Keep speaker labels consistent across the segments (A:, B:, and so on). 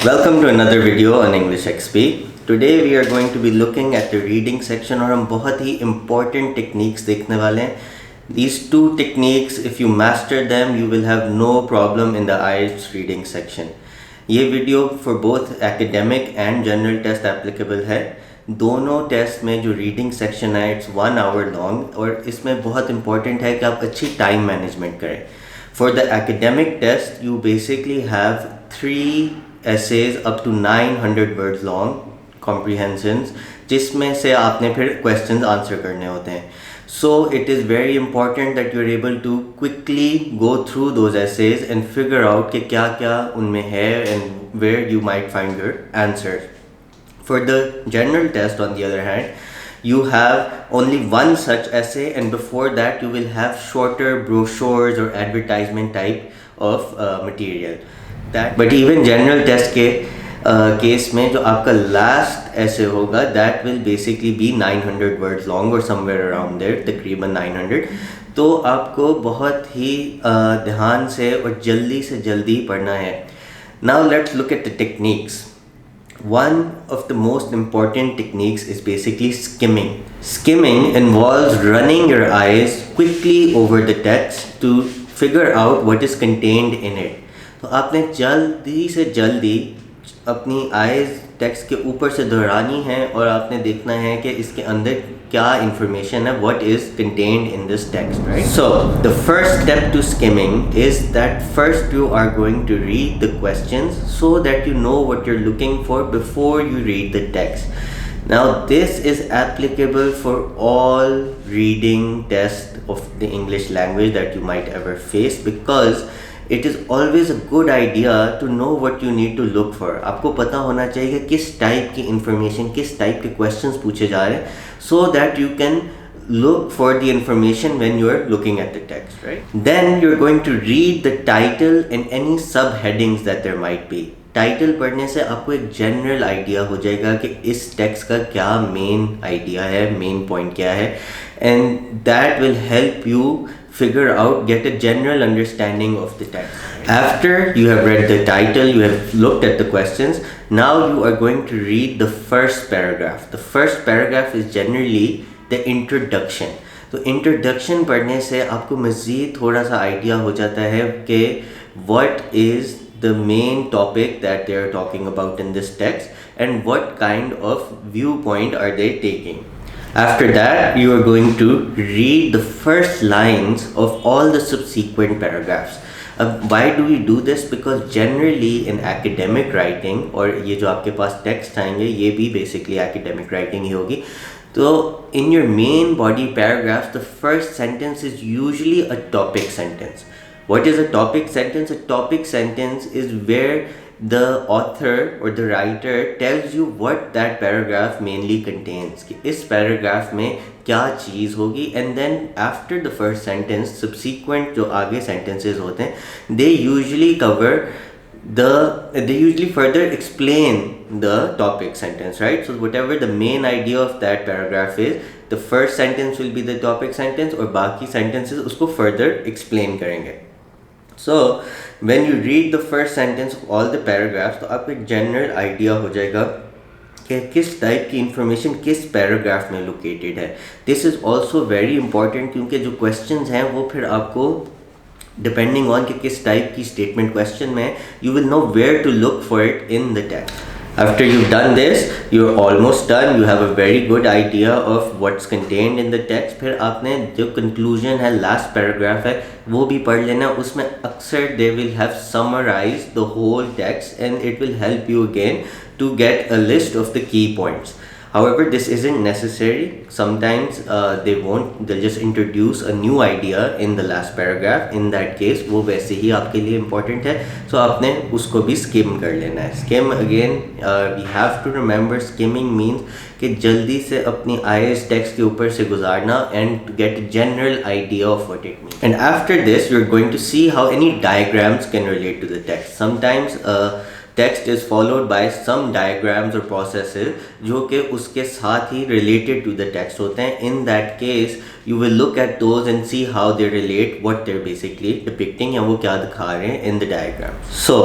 A: Welcome to another video on English XP. Today we are going to be looking at the reading section और हम बहुत ही important techniques देखने वाले हैं. These two techniques, if you master them, you will have no problem in the IELTS reading section. ये video for both academic and general test applicable है. दोनों test में जो रीडिंग सेक्शन है इट्स 1 hour लॉन्ग और इसमें बहुत important है कि आप अच्छी टाइम मैनेजमेंट करें. For the academic test you basically have 3 essays up to 900 words long comprehensions जिसमें से आपने फिर questions answer करने होते हैं. So it is very important that you are able to quickly go through those essays and figure out कि क्या क्या उनमें है and where you might find your answers. For the general test on the other hand, you have only one such essay and before that you will have shorter brochures or advertisement type of material. But even general test के case में जो आपका last essay होगा that will basically be 900 words long or somewhere around there, तकरीबन 900. तो आपको बहुत ही ध्यान से और जल्दी से जल्दी पढ़ना है. Now let's look at the techniques. One of the most important techniques is basically skimming. Skimming involves running your eyes quickly over the text to figure out what is contained in it. तो आपने जल्दी से जल्दी अपनी eyes text के ऊपर से दोहरानी है और आपने देखना है कि इसके अंदर क्या इंफॉर्मेशन है, what is contained in this text, right? So the first step to skimming is that first you are going to read the questions so that you know what you're looking for before you read the text. Now this is applicable for all reading tests of the English language that you might ever face because it is always a good idea to know what you need to look for. आपको पता होना चाहिए कि किस type की information, किस type के questions पूछे जा रहे हैं, so that you can look for the information when you are looking at the text, right? Then you're going to read the title and any subheadings that there might be. Title पढ़ने से आपको एक general idea हो जाएगा कि इस text का क्या मेन आइडिया है, मेन पॉइंट क्या है, and that will help you figure out, get a general understanding of the text. After you have read the title, you have looked at the questions, now you are going to read the first paragraph. The first paragraph is generally the introduction. तो introduction पढ़ने से आपको मज़ीद थोड़ा सा idea हो जाता है कि what is the main topic that they are talking about in this text and what kind of viewpoint are they taking. After that, you are going to read the first lines of all the subsequent paragraphs. Why do we do this? Because generally in academic writing, और ये जो आपके पास text आएंगे ये भी basically academic writing ही होगी. तो in your main body paragraphs, the first sentence is usually a topic sentence. What is a topic sentence? A topic sentence is where the author or the writer tells you what that paragraph mainly contains. कि इस paragraph में क्या चीज़ होगी, and then after the first sentence, subsequent जो आगे sentences होते हैं, they usually further explain the topic sentence, right? So whatever the main idea of that paragraph is, the first sentence will be the topic sentence और बाकी sentences उसको further explain करेंगे. So when you read the first sentence of all the paragraphs, तो आपको एक general idea हो जाएगा कि किस टाइप की इंफॉर्मेशन किस पैराग्राफ में लोकेटेड है. This is also very important क्योंकि जो क्वेश्चंस हैं वो फिर आपको डिपेंडिंग ऑन कि किस टाइप की स्टेटमेंट क्वेश्चन में you will know where to look for it in the text. After you've done this, you're almost done. You have a very good idea of what's contained in the text. फिर आपने जो conclusion है, last paragraph है, वो भी पढ़ लेना. उसमें अक्सर they will have summarized the whole text and it will help you again to get a list of the key points. However, this isn't necessary. Sometimes they'll just introduce a new idea in the last paragraph. In that case, वो वैसे ही आपके लिए important है. So आपने उसको भी skim कर लेना है. Skim again, we have to remember skimming means कि जल्दी से अपनी IELTS text के ऊपर से गुजारना and to get a general idea of what it means. And after this, you're going to see how any diagrams can relate to the text. Sometimes text is followed by some diagrams or processes जो कि उसके साथ ही related to the text होते हैं. In that case, you will look at those and see how they relate, what they're basically depicting या वो क्या दिखा रहे हैं in the diagram. So,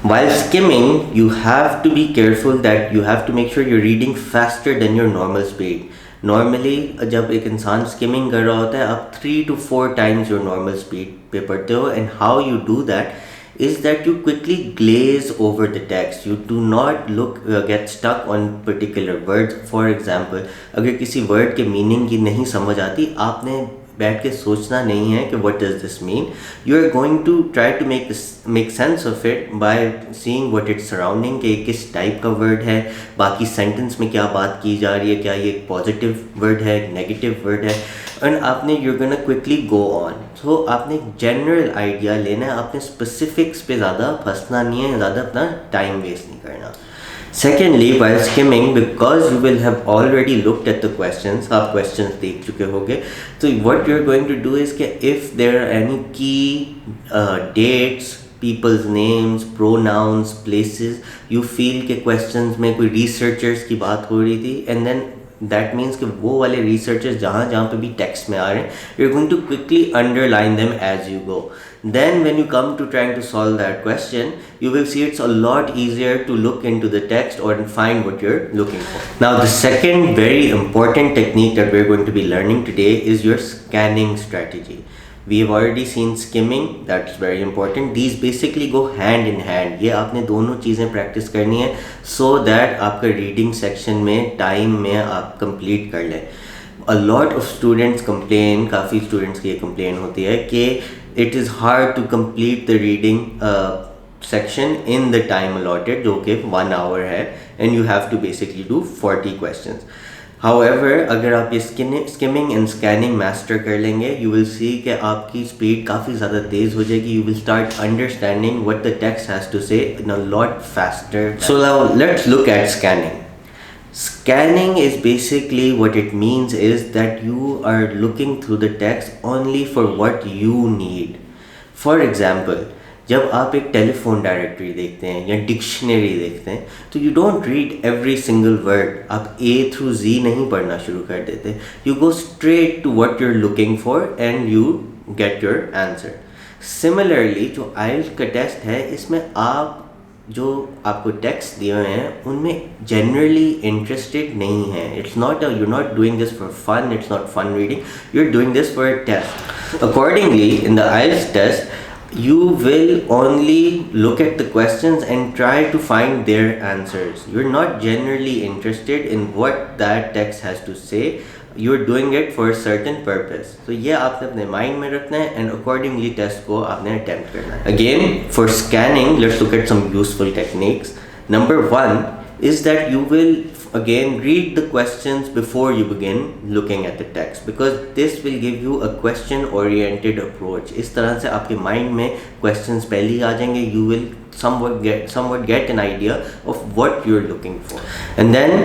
A: while skimming, you have to be careful that you have to make sure you're reading faster than your normal speed. Normally जब एक इंसान skimming कर रहा होता है आप 3 to 4 times your normal speed पे पढ़ते हो. And how you do that is that you quickly glaze over the text. You do not get stuck on particular words. For example, अगर किसी word के meaning की नहीं समझ आती, आपने बैठ के सोचना नहीं है कि what does this mean. You are going to try to make sense of it by seeing what it's surrounding, कि किस type का word है, बाकी sentence में क्या बात की जा रही है, क्या ये एक positive word है, negative word है, and आपने you're gonna quickly go on. So आपने एक general idea लेना है, आपने specifics पे ज़्यादा फंसना नहीं है, ज़्यादा अपना time waste नहीं करना. Secondly, while skimming, because you will have already looked at the questions, आप questions देख चुके होंगे, so what you're going to do is कि if there are any key dates, people's names, pronouns, places, you feel कि questions में कोई researchers की बात हो रही थी, and then that means कि वो वाले researchers जहाँ पे भी text में आ रहे हैं, you're going to quickly underline them as you go. Then when you come to trying to solve that question, you will see it's a lot easier to look into the text or find what you're looking for. Now the second very important technique that we're going to be learning today is your scanning strategy. We have already seen skimming, that's very important. These basically go hand in hand. ये आपने दोनों चीज़ें practice करनी है so that आपका reading section में time में आप complete कर लें. A lot of students complain, काफ़ी students की ये complain होती है कि it is hard to complete the reading section in the time allotted, जो कि 1 hour है, and you have to basically do 40 questions. However, अगर आप ये skimming and scanning master कर लेंगे, you will see कि आपकी speed काफ़ी ज़्यादा तेज़ हो जाएगी. You will start understanding what the text has to say in a lot faster. So now let's look at scanning. Scanning is basically what it means is that you are looking through the text only for what you need. For example, जब आप एक telephone directory देखते हैं या dictionary देखते हैं तो you don't read every single word. आप A through Z नहीं पढ़ना शुरू कर देते. You go straight to what you're looking for and you get your answer. Similarly, जो IELTS का टेस्ट है इसमें आप जो आपको टेक्स्ट दिए हुए हैं उनमें जनरली इंटरेस्टेड नहीं है. It's not you're not doing this for fun, it's not fun reading, you're doing this for a test. Accordingly, in the IELTS test, you will only look at the questions and try to find their answers. You're not generally interested in what that text has to say. You're doing it for a certain purpose. So ये आपने अपने mind में रखना है and accordingly test को आपने attempt करना है. Again, for scanning, let's look at some useful techniques. Number 1 is that you will again read the questions before you begin looking at the text, because this will give you a question oriented approach. इस तरह से आपके mind में questions पहले ही आ जाएंगे. You will somewhat get an idea of what you're looking for, and then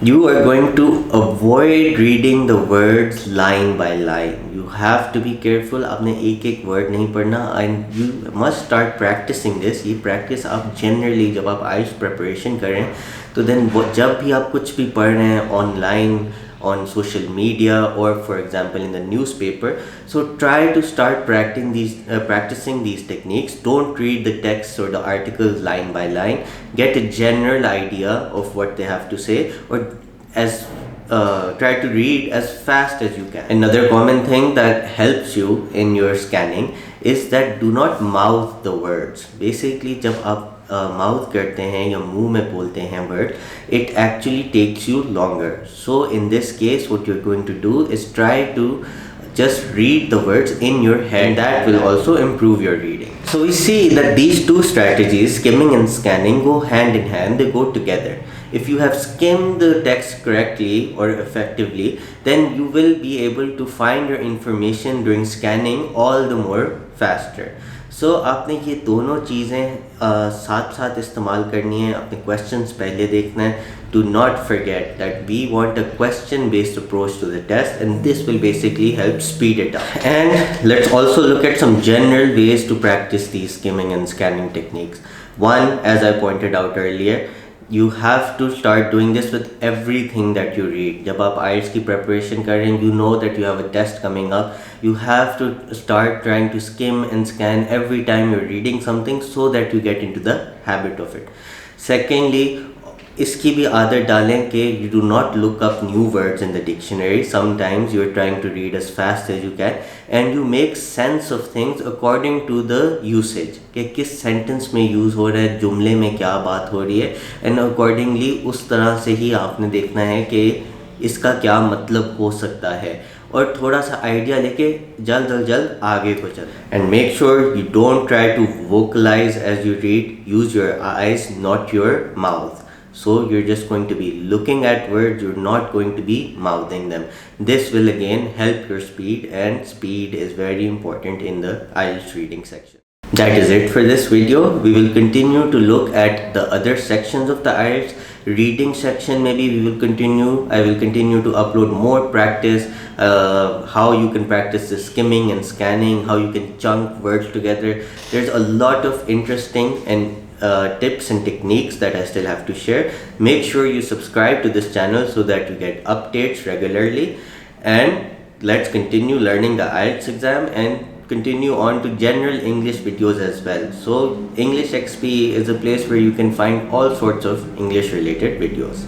A: you are going to avoid reading the words line by line. You have to be careful. आपने एक word नहीं पढ़ना, and you must start practicing this. ये practice आप generally जब आप IELTS preparation करें तो then जब भी आप कुछ भी पढ़ रहे हैं online, on social media, or for example in the newspaper, so try to start practicing these techniques. Don't read the text or the articles line by line. Get a general idea of what they have to say, or try to read as fast as you can. Another common thing that helps you in your scanning is that do not mouth the words. Basically जब आप mouth करते हैं या मुंह में बोलते हैं word, it actually takes you longer. So in this case what you're going to do is try to just read the words in your head. That will also improve your reading. So we see that these two strategies, skimming and scanning, go hand in hand. They go together. If you have skimmed the text correctly or effectively, then you will be able to find your information during scanning all the more faster. So आपने ये दोनों चीज़ें साथ साथ इस्तेमाल करनी है. अपने questions पहले देखना है. Do not forget that we want a question based approach to the test, and this will basically help speed it up. And let's also look at some general ways to practice these skimming and scanning techniques. One, as I pointed out earlier, you have to start doing this with everything that you read. जब आप IELTS की preparation कर रहे हैं, you know that you have a test coming up. You have to start trying to skim and scan every time you're reading something so that you get into the habit of it. Secondly, इसकी भी आदत डालें कि you do not look up new words in the dictionary. Sometimes you are trying to read as fast as you can and you make sense of things according to the usage. कि किस sentence में use हो रहा है, जुमले में क्या बात हो रही है, and accordingly उस तरह से ही आपने देखना है कि इसका क्या मतलब हो सकता है और थोड़ा सा आइडिया लेके जल्द आगे को चल. And make sure you don't try to vocalize as you read. Use your eyes, not your mouth. So you're just going to be looking at words, you're not going to be mouthing them. This will again help your speed, and speed is very important in the IELTS reading section. That is it for this video. We will continue to look at the other sections of the IELTS reading section. Maybe I will continue to upload more practice, how you can practice the skimming and scanning, how you can chunk words together. There's a lot of interesting and tips and techniques that I still have to share. Make sure you subscribe to this channel so that you get updates regularly, and let's continue learning the IELTS exam and continue on to general English videos as well. So English XP is a place where you can find all sorts of English related videos.